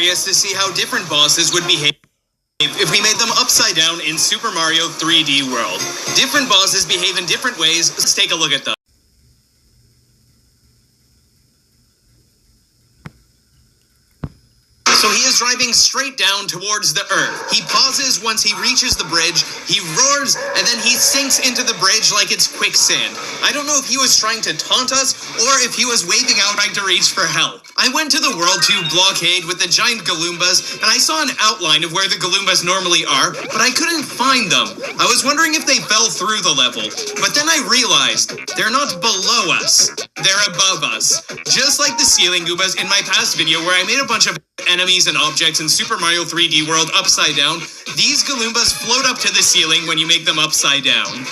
curious to see how different bosses would behave if we made them upside down in Super Mario 3D World. Different bosses behave in different ways. Let's take a look at them. So he is driving straight down towards the earth. He pauses once he reaches the bridge, he roars, and then he sinks into the bridge like it's quicksand. I don't know if he was trying to taunt us, or if he was waving out trying to reach for help. I went to the World 2 blockade with the giant Galoombas, and I saw an outline of where the Galoombas normally are, but I couldn't find them. I was wondering if they fell through the level, but then I realized they're not below us, they're above us. Just like the ceiling Goombas in my past video where I made a bunch of enemies and objects in Super Mario 3D World upside down, these Galoombas float up to the ceiling when you make them upside down.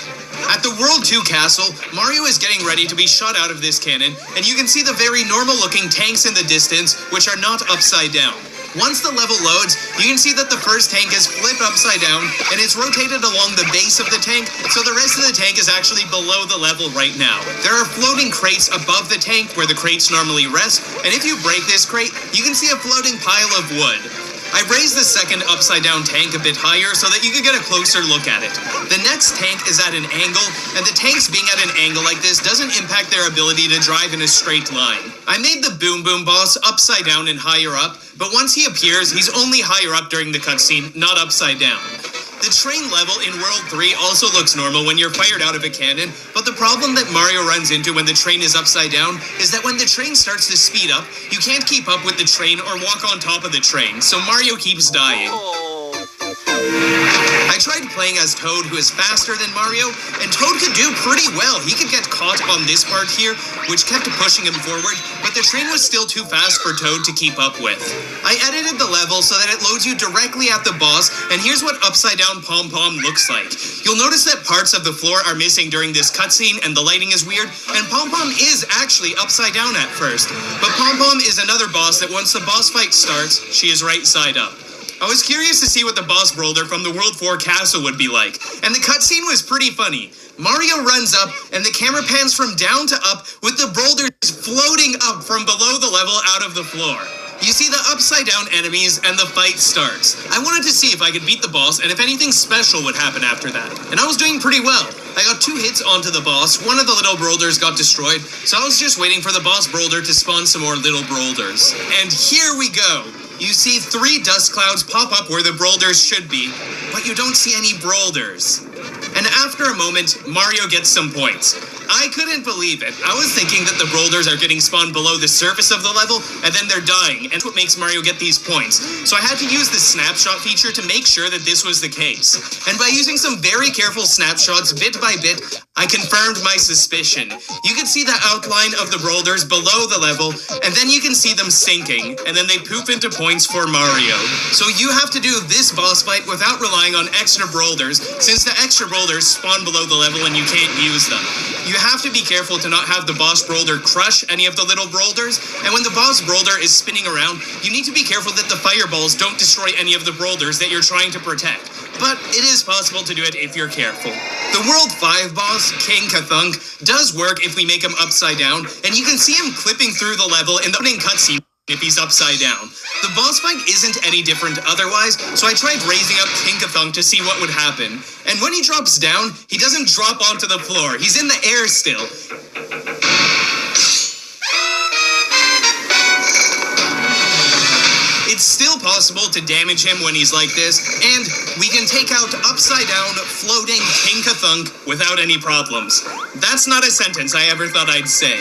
At the World 2 castle, Mario is getting ready to be shot out of this cannon, and you can see the very normal looking tanks in the distance, which are not upside down. Once the level loads, you can see that the first tank is flipped upside down, and it's rotated along the base of the tank, so the rest of the tank is actually below the level right now. There are floating crates above the tank where the crates normally rest, and if you break this crate, you can see a floating pile of wood. I raised the second upside-down tank a bit higher so that you could get a closer look at it. The next tank is at an angle, and the tanks being at an angle like this doesn't impact their ability to drive in a straight line. I made the Boom Boom boss upside down and higher up, but once he appears, he's only higher up during the cutscene, not upside down. The train level in World 3 also looks normal when you're fired out of a cannon, but the problem that Mario runs into when the train is upside down is that when the train starts to speed up, you can't keep up with the train or walk on top of the train, so Mario keeps dying. I tried playing as Toad, who is faster than Mario, and Toad could do pretty well. He could get caught on this part here, which kept pushing him forward, but the train was still too fast for Toad to keep up with. I edited the level so that it loads you directly at the boss, and here's what upside down Pom Pom looks like. You'll notice that parts of the floor are missing during this cutscene, and the lighting is weird, and Pom Pom is actually upside down at first. But Pom Pom is another boss that once the boss fight starts, she is right side up. I was curious to see what the boss boulder from the World 4 castle would be like, and the cutscene was pretty funny. Mario runs up, and the camera pans from down to up, with the boulders floating up from below the level out of the floor. You see the upside down enemies, and the fight starts. I wanted to see if I could beat the boss, and if anything special would happen after that. And I was doing pretty well. I got 2 hits onto the boss, one of the little boulders got destroyed, so I was just waiting for the boss boulder to spawn some more little boulders. And here we go. You see 3 dust clouds pop up where the boulders should be, but you don't see any boulders. And after a moment, Mario gets some points. I couldn't believe it. I was thinking that the boulders are getting spawned below the surface of the level, and then they're dying, and that's what makes Mario get these points. So I had to use the snapshot feature to make sure that this was the case. And by using some very careful snapshots bit by bit, I confirmed my suspicion. You can see the outline of the boulders below the level, and then you can see them sinking, and then they poop into points for Mario. So you have to do this boss fight without relying on extra boulders, since the extra boulders spawn below the level and you can't use them. You have to be careful to not have the boss boulder crush any of the little boulders, and when the boss boulder is spinning around, you need to be careful that the fireballs don't destroy any of the boulders that you're trying to protect. But it is possible to do it if you're careful. The World 5 boss, King Kathunk, does work if we make him upside down, and you can see him clipping through the level in the opening cutscene if he's upside down. The boss fight isn't any different otherwise, so I tried raising up King Kathunk to see what would happen. And when he drops down, he doesn't drop onto the floor. He's in the air still. It's still possible to damage him when he's like this, and we can take out upside down, floating King Kathunk without any problems. That's not a sentence I ever thought I'd say.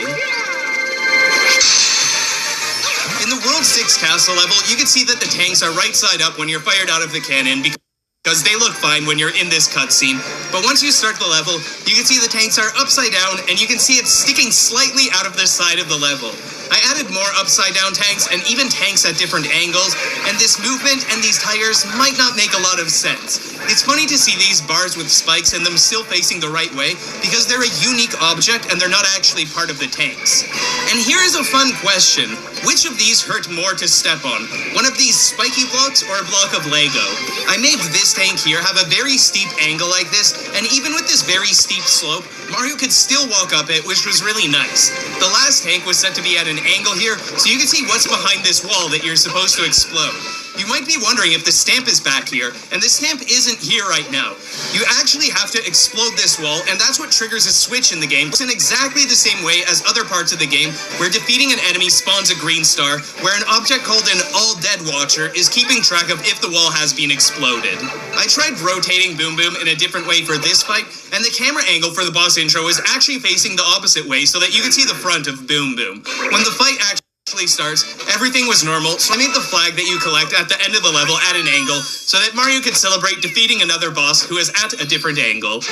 In the World 6 castle level, you can see that the tanks are right side up when you're fired out of the cannon because they look fine when you're in this cutscene. But once you start the level, you can see the tanks are upside down and you can see it sticking slightly out of the side of the level. I added more upside down tanks and even tanks at different angles, and this movement and these tires might not make a lot of sense. It's funny to see these bars with spikes in them still facing the right way because they're a unique object and they're not actually part of the tanks. And here is a fun question. Which of these hurt more to step on? One of these spiky blocks or a block of Lego? I made this tank here have a very steep angle like this, and even with this very steep slope, Mario could still walk up it, which was really nice. The last tank was set to be at an angle here, so you can see what's behind this wall that you're supposed to explode. You might be wondering if the stamp is back here, and the stamp isn't here right now. You actually have to explode this wall, and that's what triggers a switch in the game. It's in exactly the same way as other parts of the game, where defeating an enemy spawns a green star, where an object called an all-dead watcher is keeping track of if the wall has been exploded. I tried rotating Boom Boom in a different way for this fight, and the camera angle for the boss intro is actually facing the opposite way so that you can see the front of Boom Boom. When the fight actually starts, everything was normal, so I made the flag that you collect at the end of the level at an angle so that Mario could celebrate defeating another boss who is at a different angle.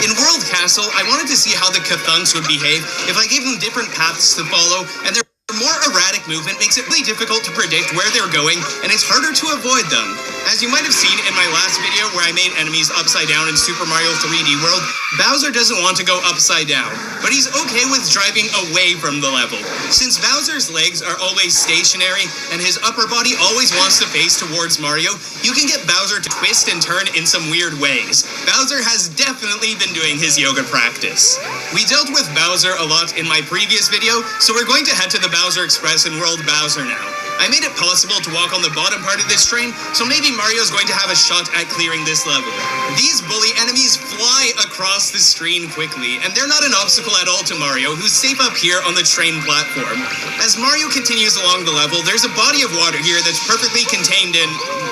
In World Castle, I wanted to see how the Cthulhu's would behave if I gave them different paths to follow, and their more erratic movement makes it really difficult to predict where they're going, and it's harder to avoid them. As you might have seen in my last video where I made enemies upside down in Super Mario 3D World, Bowser doesn't want to go upside down, but he's okay with driving away from the level. Since Bowser's legs are always stationary, and his upper body always wants to face towards Mario, you can get Bowser to twist and turn in some weird ways. Bowser has definitely been doing his yoga practice. We dealt with Bowser a lot in my previous video, so we're going to head to the Bowser Express in World Bowser now. I made it possible to walk on the bottom part of this train, so maybe Mario's going to have a shot at clearing this level. These bully enemies fly across the screen quickly, and they're not an obstacle at all to Mario, who's safe up here on the train platform. As Mario continues along the level, there's a body of water here that's perfectly contained in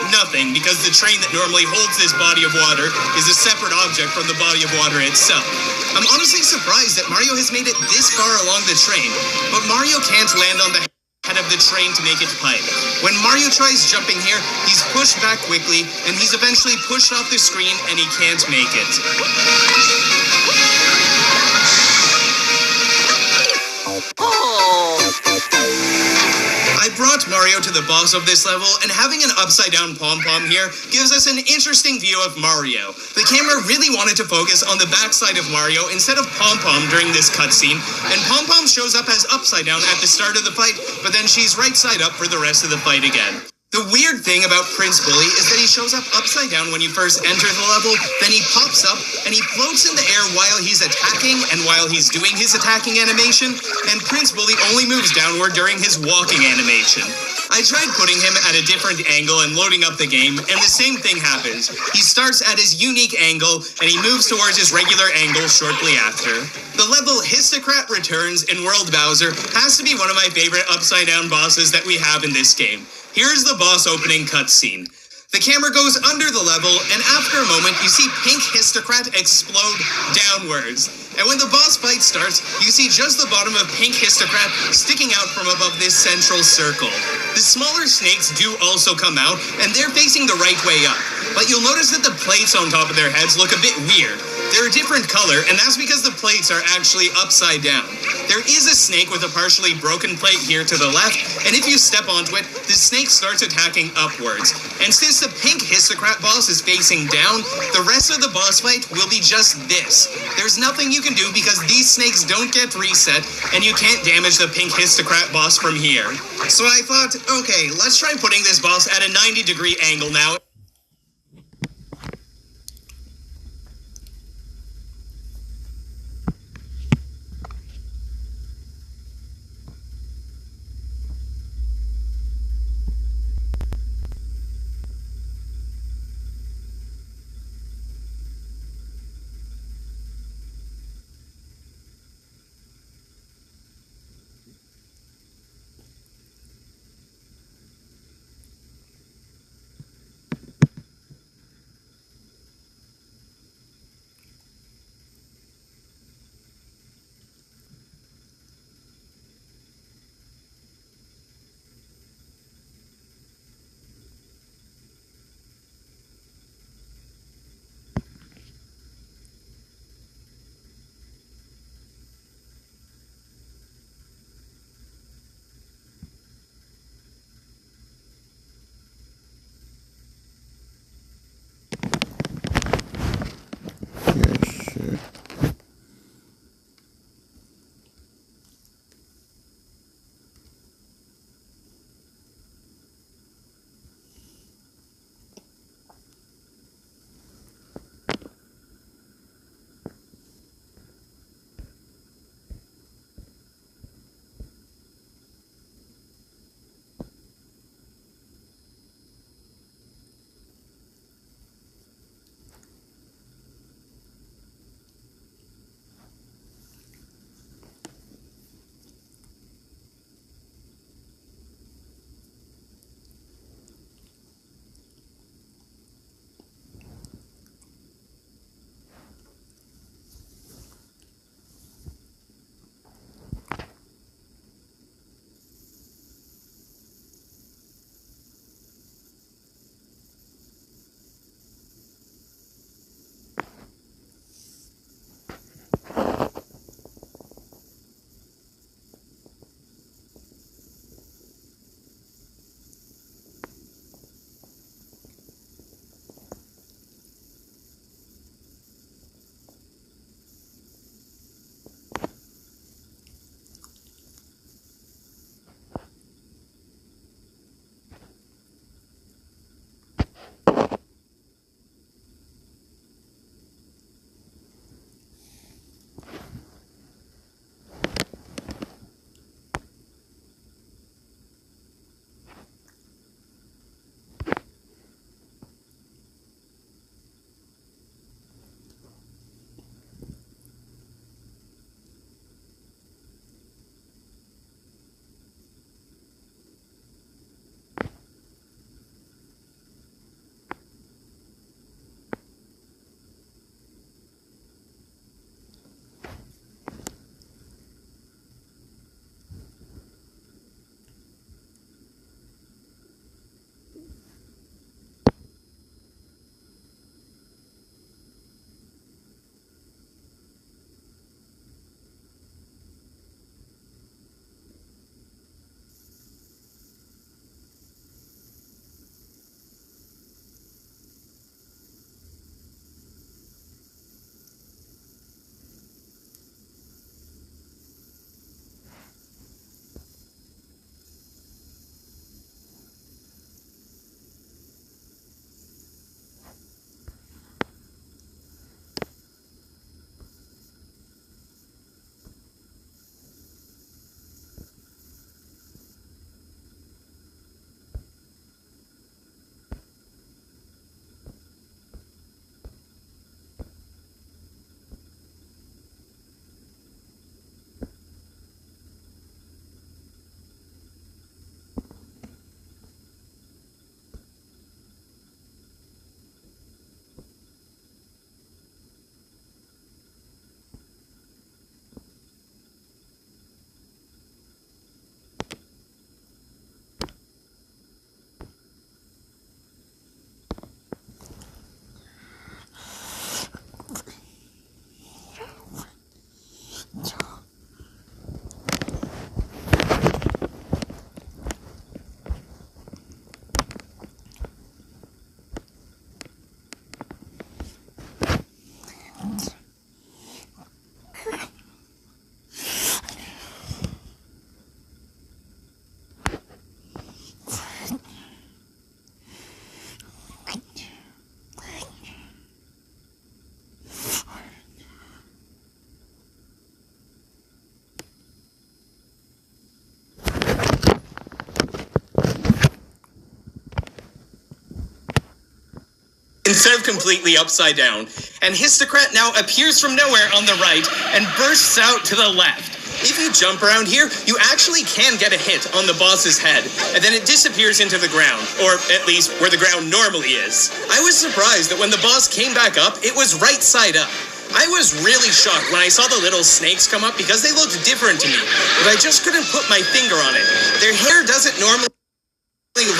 nothing, because the train that normally holds this body of water is a separate object from the body of water itself. I'm honestly surprised that Mario has made it this far along the train, but Mario can't land on the head of the train to make it pipe. When Mario tries jumping here, he's pushed back quickly, and he's eventually pushed off the screen, and he can't make it. I brought Mario to the boss of this level, and having an upside-down pom-pom here gives us an interesting view of Mario. The camera really wanted to focus on the backside of Mario instead of pom-pom during this cutscene, and pom-pom shows up as upside-down at the start of the fight, but then she's right-side up for the rest of the fight again. The weird thing about Prince Bully is that he shows up upside down when you first enter the level, then he pops up, and he floats in the air while he's attacking and while he's doing his attacking animation, and Prince Bully only moves downward during his walking animation. I tried putting him at a different angle and loading up the game, and the same thing happens. He starts at his unique angle, and he moves towards his regular angle shortly after. The level Histocrat Returns in World Bowser has to be one of my favorite upside-down bosses that we have in this game. Here's the boss opening cutscene. The camera goes under the level, and after a moment, you see Pink Histocrat explode downwards. And when the boss fight starts, you see just the bottom of Pink Histocrat sticking out from above this central circle. The smaller snakes do also come out, and they're facing the right way up. But you'll notice that the plates on top of their heads look a bit weird. They're a different color, and that's because the plates are actually upside down. There is a snake with a partially broken plate here to the left, and if you step onto it, the snake starts attacking upwards. And since the Pink Histocrat boss is facing down, the rest of the boss fight will be just this. There's nothing you can do because these snakes don't get reset, and you can't damage the Pink Histocrat boss from here. So I thought, okay, let's try putting this boss at a 90-degree angle now. instead of completely upside down. And Histocrat now appears from nowhere on the right and bursts out to the left. If you jump around here, you actually can get a hit on the boss's head, and then it disappears into the ground, or at least where the ground normally is. I was surprised that when the boss came back up, it was right side up. I was really shocked when I saw the little snakes come up because they looked different to me, but I just couldn't put my finger on it. Their hair doesn't normally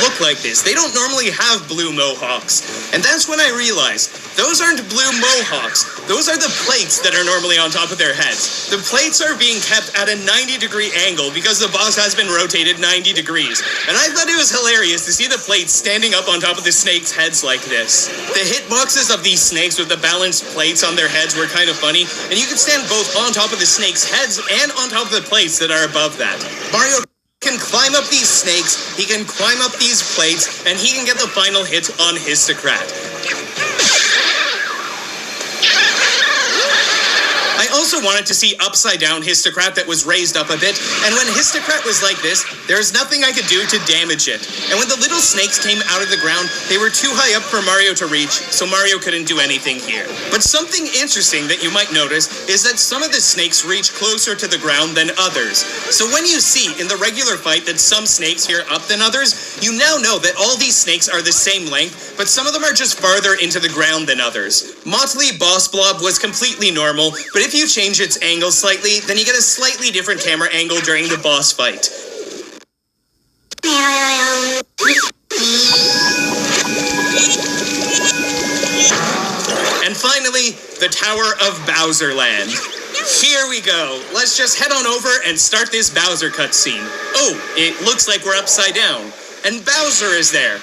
look like this. They don't normally have blue mohawks. And that's when I realized, those aren't blue mohawks. Those are the plates that are normally on top of their heads. The plates are being kept at a 90-degree angle because the boss has been rotated 90 degrees. And I thought it was hilarious to see the plates standing up on top of the snakes' heads like this. The hitboxes of these snakes with the balanced plates on their heads were kind of funny, and you could stand both on top of the snakes' heads and on top of the plates that are above that. Mario can climb up these snakes, he can climb up these plates, and he can get the final hit on Histocrat. I also wanted to see upside down Histocrat that was raised up a bit, and when Histocrat was like this, there's nothing I could do to damage it. And when the little snakes came out of the ground, they were too high up for Mario to reach, so Mario couldn't do anything here. But something interesting that you might notice is that some of the snakes reach closer to the ground than others. So when you see in the regular fight that some snakes here up than others, you now know that all these snakes are the same length, but some of them are just farther into the ground than others. Motley Boss Blob was completely normal, but if you change its angle slightly, then you get a slightly different camera angle during the boss fight. And finally, the Tower of Bowser Land. Here we go. Let's just head on over and start this Bowser cutscene. Oh, it looks like we're upside down. And Bowser is there.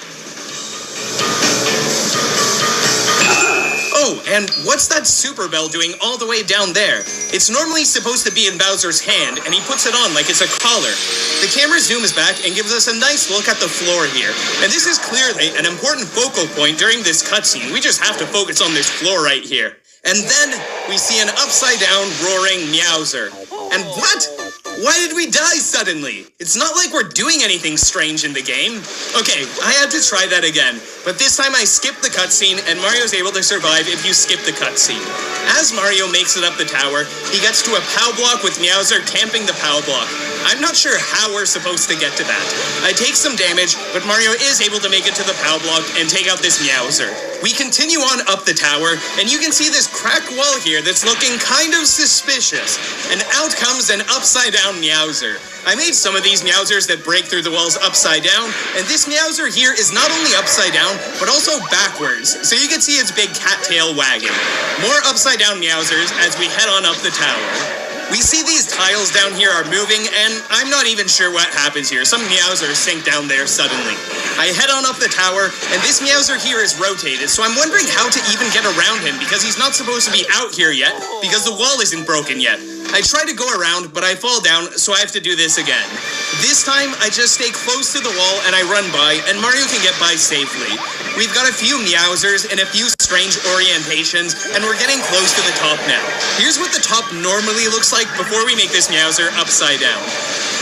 Oh, and what's that super bell doing all the way down there? It's normally supposed to be in Bowser's hand, and he puts it on like it's a collar. The camera zooms back and gives us a nice look at the floor here. And this is clearly an important focal point during this cutscene. We just have to focus on this floor right here. And then we see an upside-down roaring Meowser. And what? Why did we die suddenly? It's not like we're doing anything strange in the game. Okay, I had to try that again. But this time I skipped the cutscene, and Mario's able to survive if you skip the cutscene. As Mario makes it up the tower, he gets to a POW block with Meowser camping the POW block. I'm not sure how we're supposed to get to that. I take some damage, but Mario is able to make it to the POW block and take out this Meowser. We continue on up the tower, and you can see this cracked wall here that's looking kind of suspicious. And out comes an upside-down Meowser. I made some of these Meowsers that break through the walls upside down, and this Meowser here is not only upside down, but also backwards, so you can see its big cattail wagging. More upside-down Meowsers as we head on up the tower. We see these tiles down here are moving, and I'm not even sure what happens here. Some Meowsers sink down there suddenly. I head on up the tower, and this Meowser here is rotated, so I'm wondering how to even get around him, because he's not supposed to be out here yet, because the wall isn't broken yet. I try to go around, but I fall down, so I have to do this again. This time, I just stay close to the wall, and I run by, and Mario can get by safely. We've got a few Meowsers and a few strange orientations, and we're getting close to the top now. Here's what the top normally looks like before we make this Meowser upside down.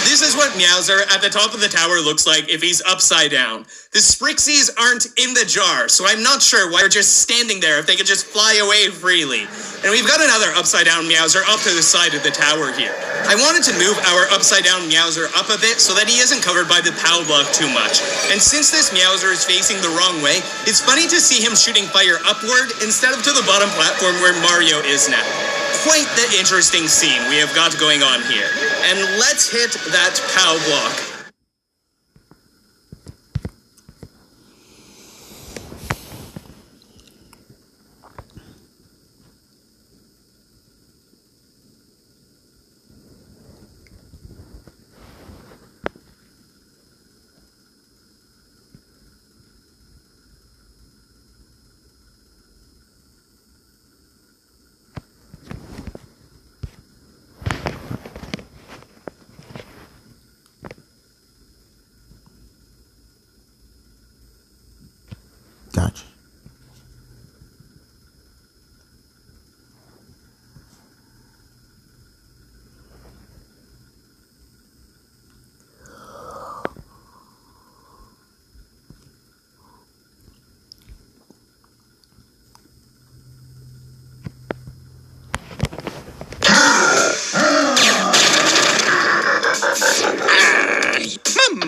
This is what Meowser at the top of the tower looks like if he's upside down. The Sprixies aren't in the jar, so I'm not sure why they're just standing there if they could just fly away freely. And we've got another upside-down Meowser off to the side of the tower here. I wanted to move our upside-down Meowser up a bit so that he isn't covered by the POW block too much. And since this Meowser is facing the wrong way, it's funny to see him shooting fire upward instead of to the bottom platform where Mario is now. Quite the interesting scene we have got going on here. And let's hit that POW block.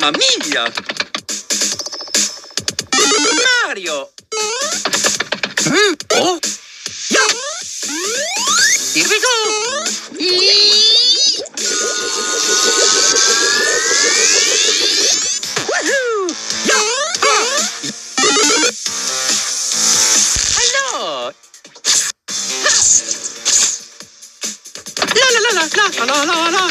Mamma mia! Mario! Oh! Yeah! Here we go! Woohoo! Yeah! Hello! La la la la la la la la.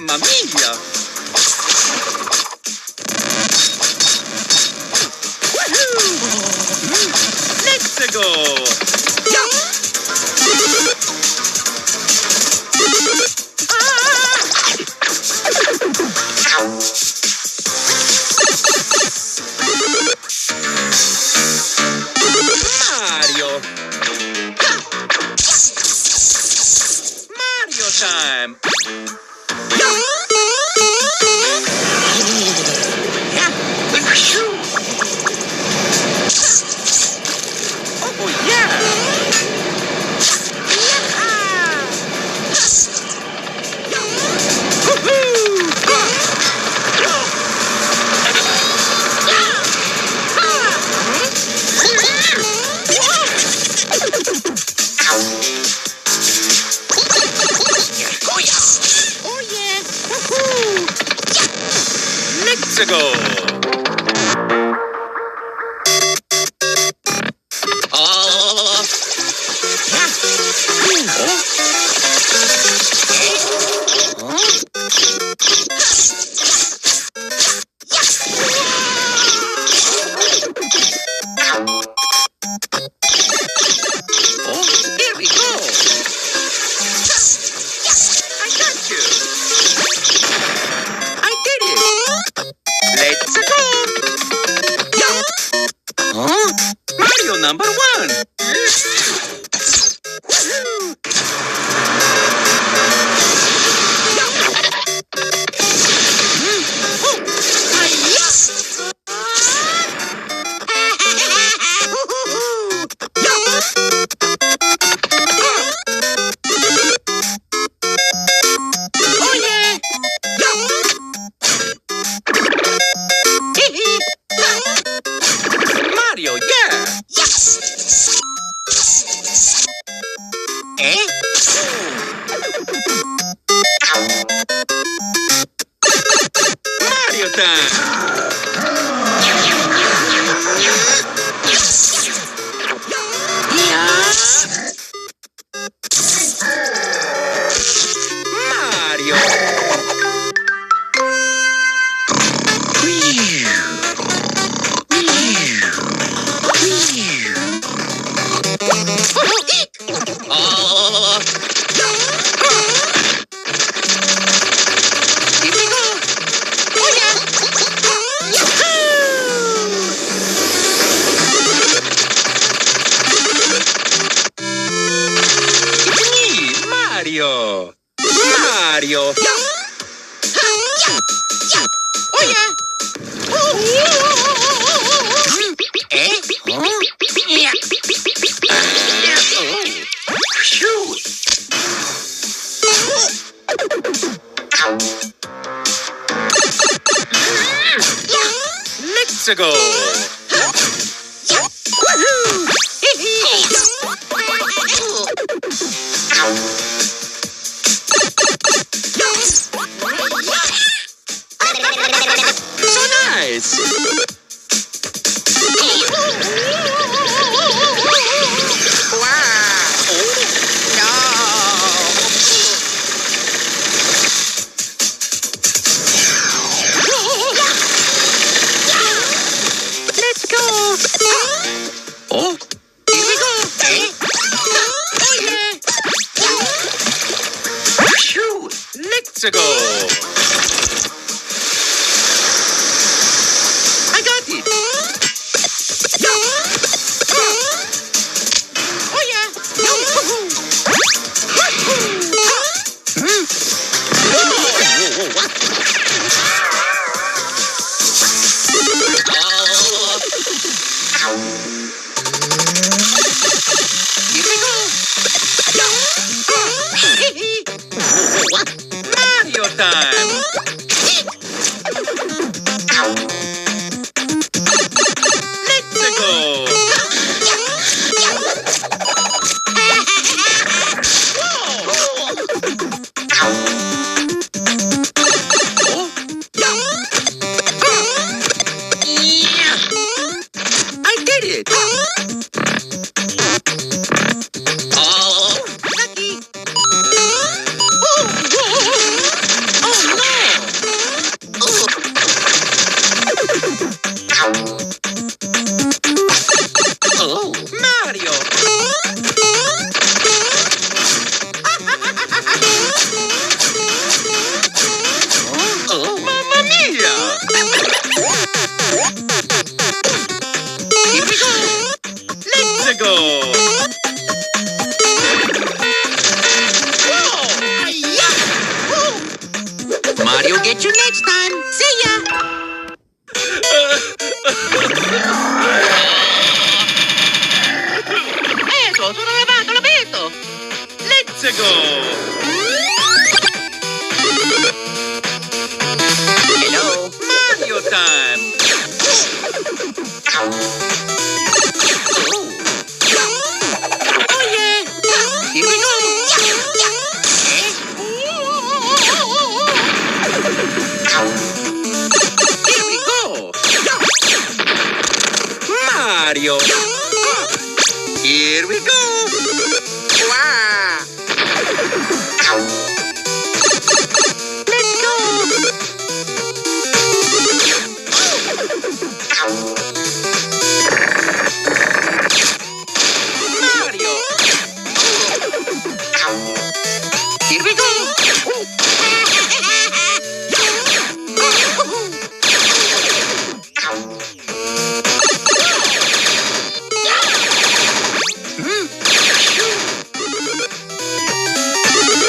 Mamma mia! Let's go! Mario! Mario time! Oh yeah! Let's go! Here we go! I got you! I did it! Let's go! Huh? Mario number 1! Mario, yeah! Yes! Eh? Mario time! Mario! Mario! Mario! Oh yeah! Eh? Let's go! So nice! Oh, here we go! Oh yeah! Let's go! Oh yeah! Here we go! Here we go! Mario! Here we go! Wow! Let's go! Mario! Here we go!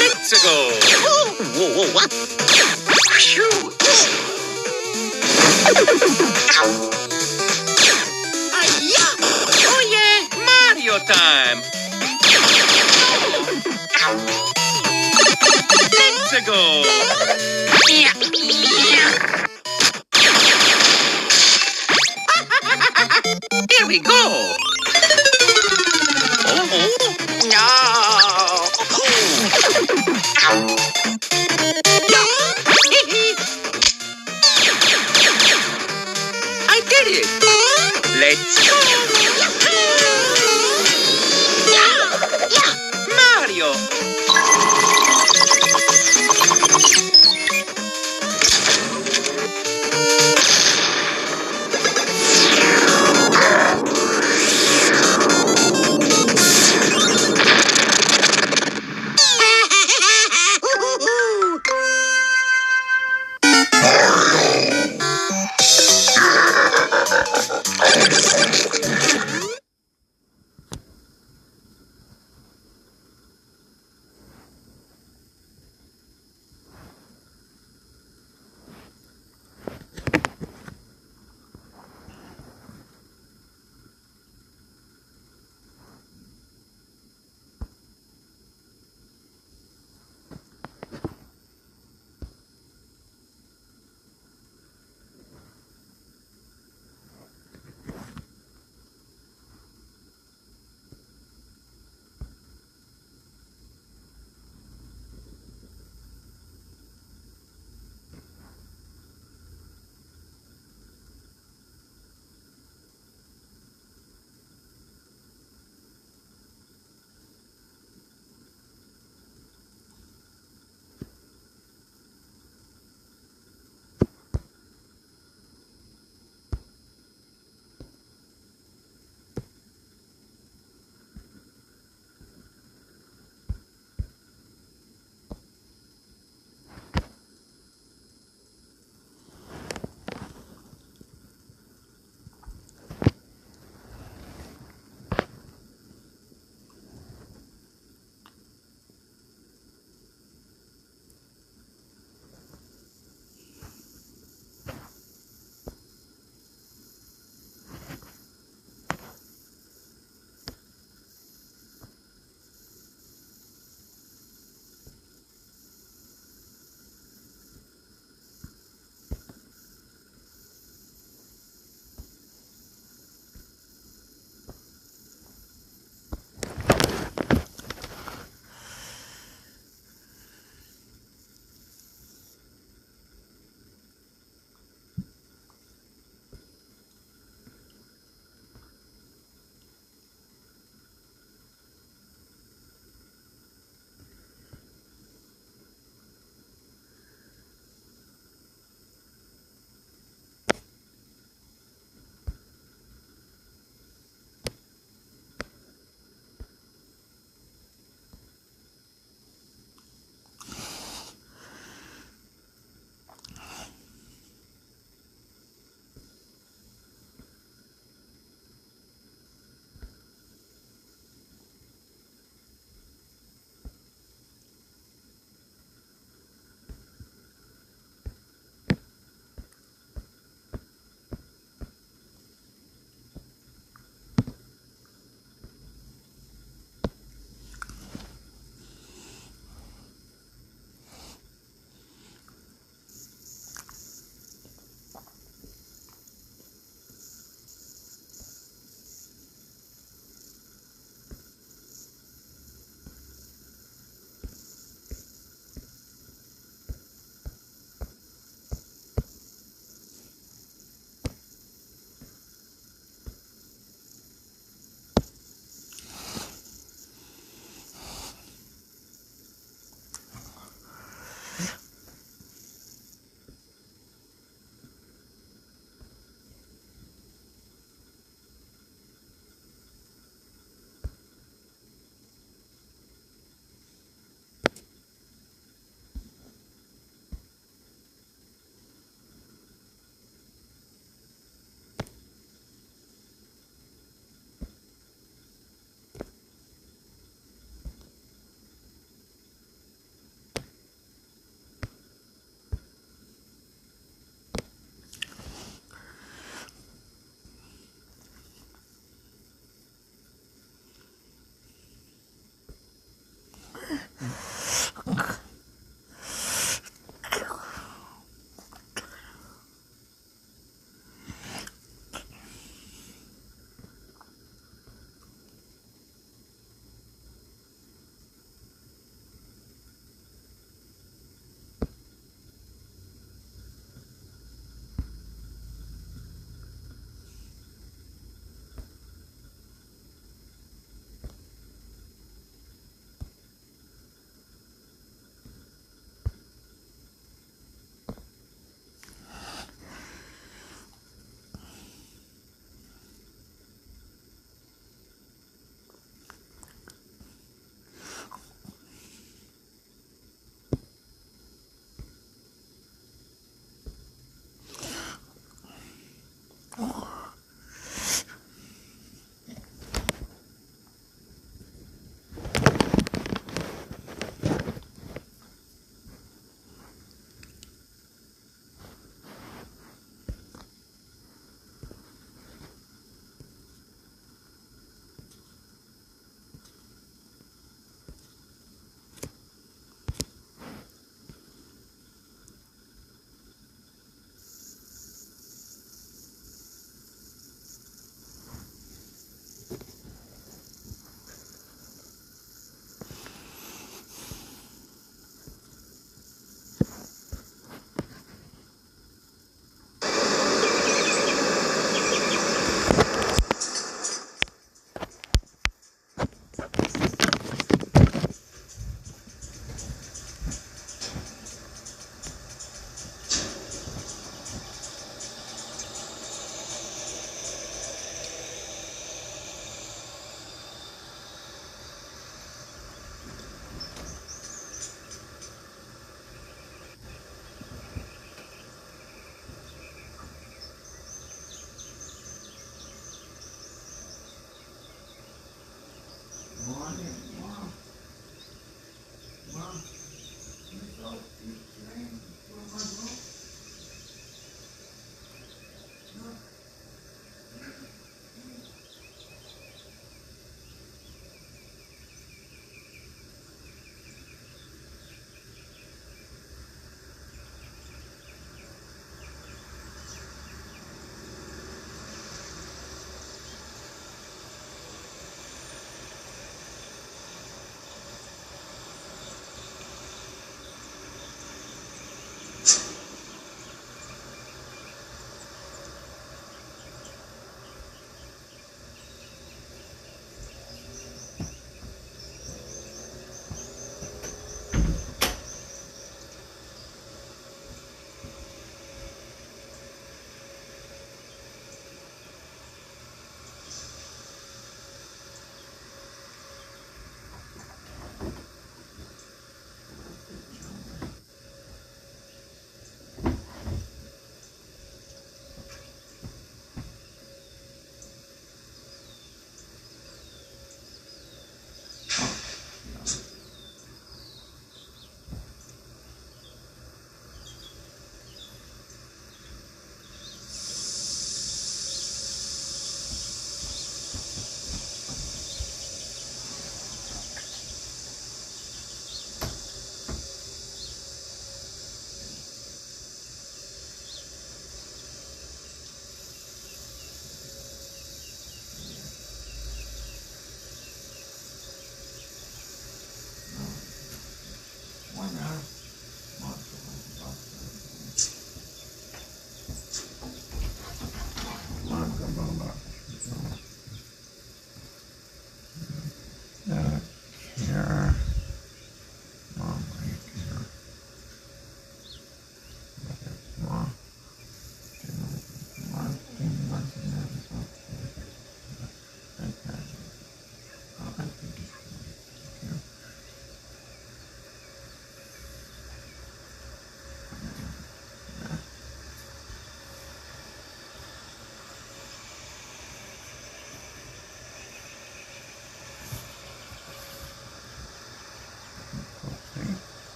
Let's go! Whoa, what? Shoot! Oh yeah! Mario time! Let's go! Here we go! No! I did it! Let's go! Mario!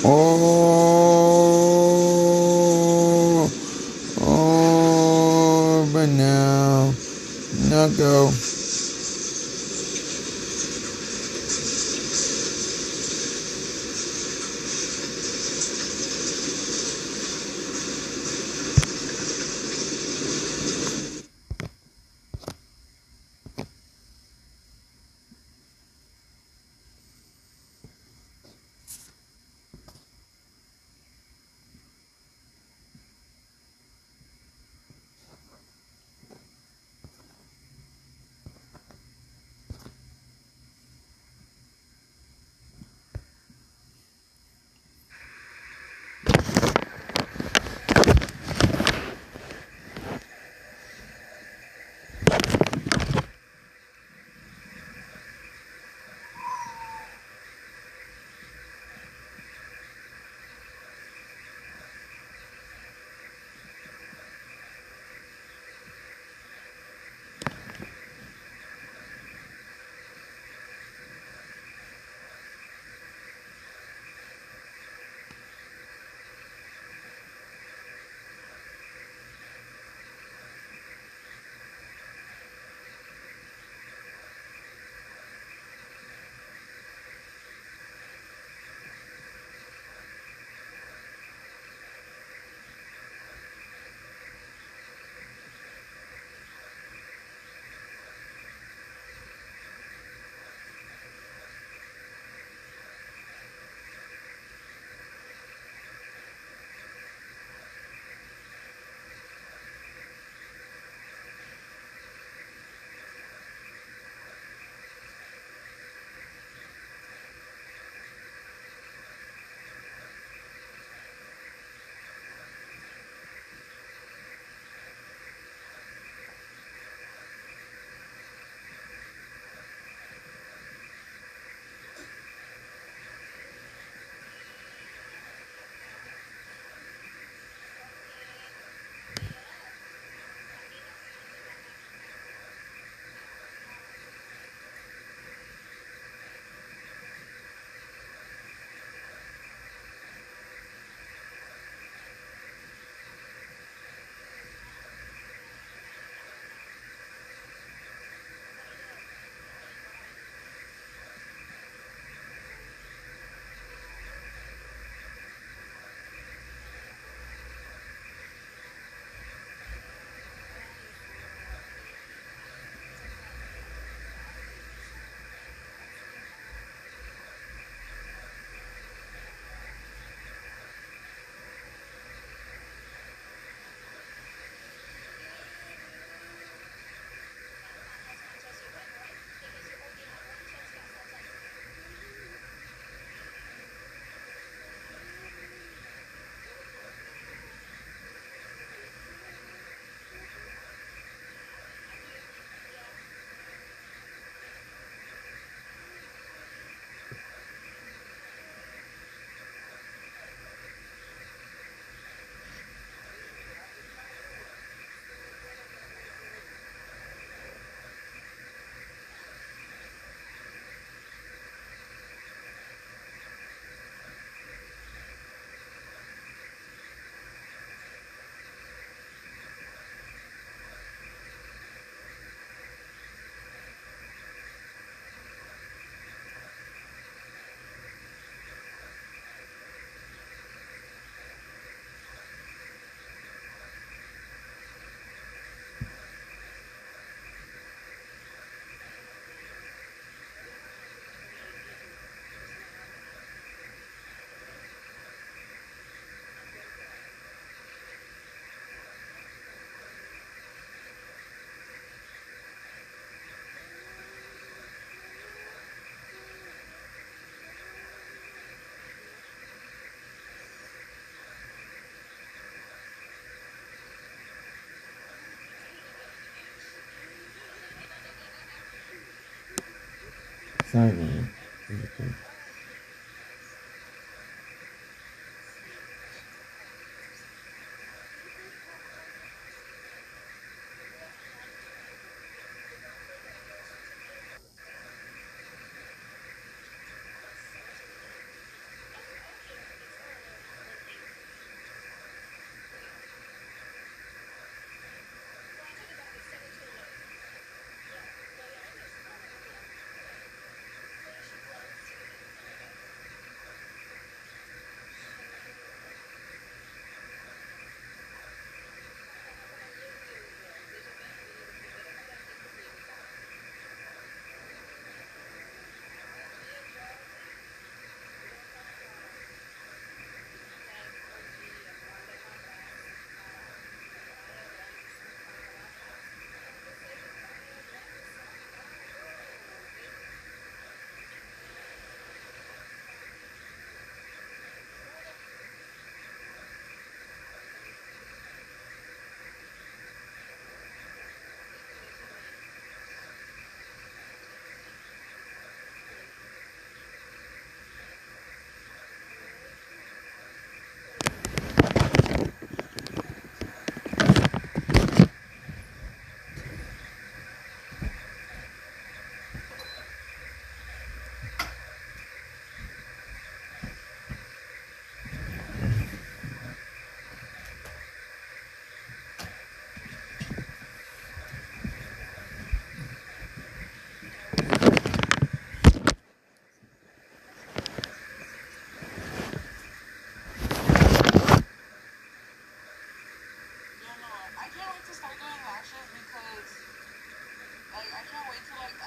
Oh, oh, but now, now go. Sorry, man. Like, I can't wait to, like,